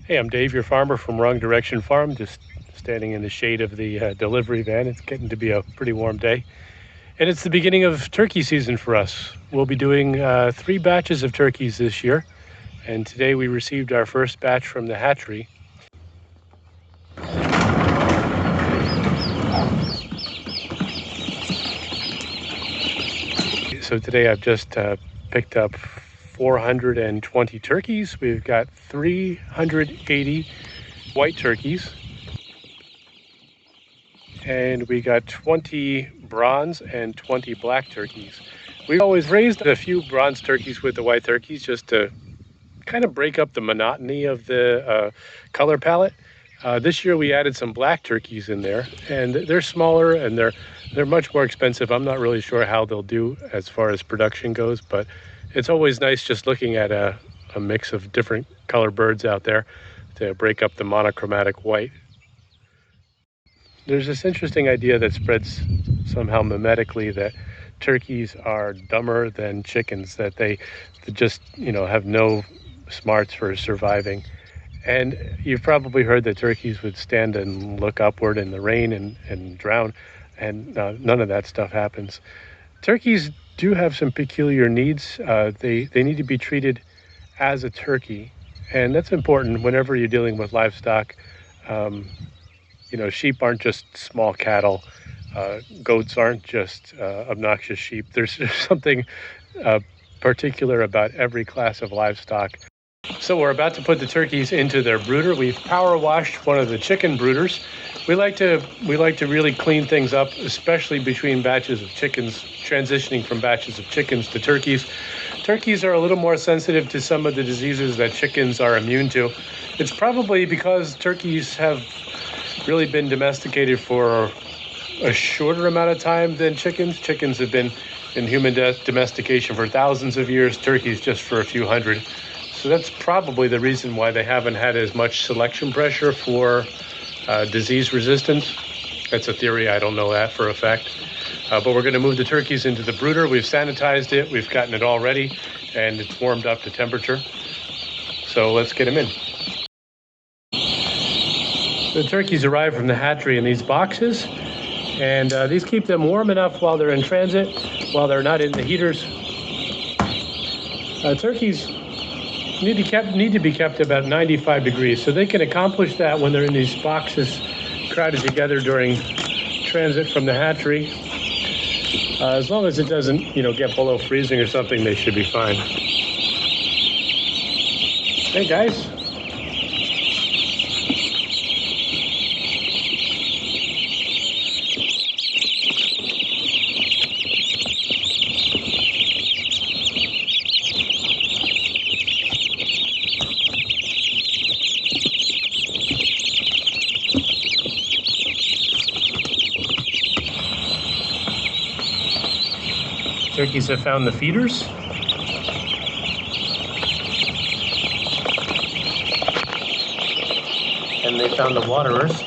Hey, I'm Dave, your farmer from Wrong Direction Farm, just standing in the shade of the delivery van. It's getting to be a pretty warm day. And it's the beginning of turkey season for us. We'll be doing 3 batches of turkeys this year. And today we received our first batch from the hatchery. So today I've just picked up 420 turkeys. We've got 380 white turkeys. And we got 20 bronze and 20 black turkeys. We've always raised a few bronze turkeys with the white turkeys just to kind of break up the monotony of the color palette. This year we added some black turkeys in there, and they're smaller and they're much more expensive. I'm not really sure how they'll do as far as production goes, but it's always nice just looking at a mix of different color birds out there to break up the monochromatic white. There's this interesting idea that spreads somehow mimetically that turkeys are dumber than chickens, that they just, have no smarts for surviving. And you've probably heard that turkeys would stand and look upward in the rain and drown, and none of that stuff happens. Turkeys do have some peculiar needs. They need to be treated as a turkey, and that's important whenever you're dealing with livestock. Sheep aren't just small cattle. Goats aren't just obnoxious sheep. There's something particular about every class of livestock. So we're about to put the turkeys into their brooder. We've power washed one of the chicken brooders. We like to really clean things up, especially between batches of chickens, transitioning from batches of chickens to turkeys. Turkeys are a little more sensitive to some of the diseases that chickens are immune to. It's probably because turkeys have really been domesticated for a shorter amount of time than chickens. Chickens have been in human domestication for thousands of years, turkeys just for a few hundred. So that's probably the reason why they haven't had as much selection pressure for disease resistance. That's a theory, I don't know that for a fact. But we're gonna move the turkeys into the brooder. We've sanitized it, we've gotten it all ready, and it's warmed up to temperature. So let's get them in. The turkeys arrive from the hatchery in these boxes, and these keep them warm enough while they're in transit, while they're not in the heaters. Turkeys need to be kept about 95 degrees, so they can accomplish that when they're in these boxes crowded together during transit from the hatchery. As long as it doesn't, get below freezing or something, they should be fine. Hey guys. Turkeys have found the feeders. And they found the waterers.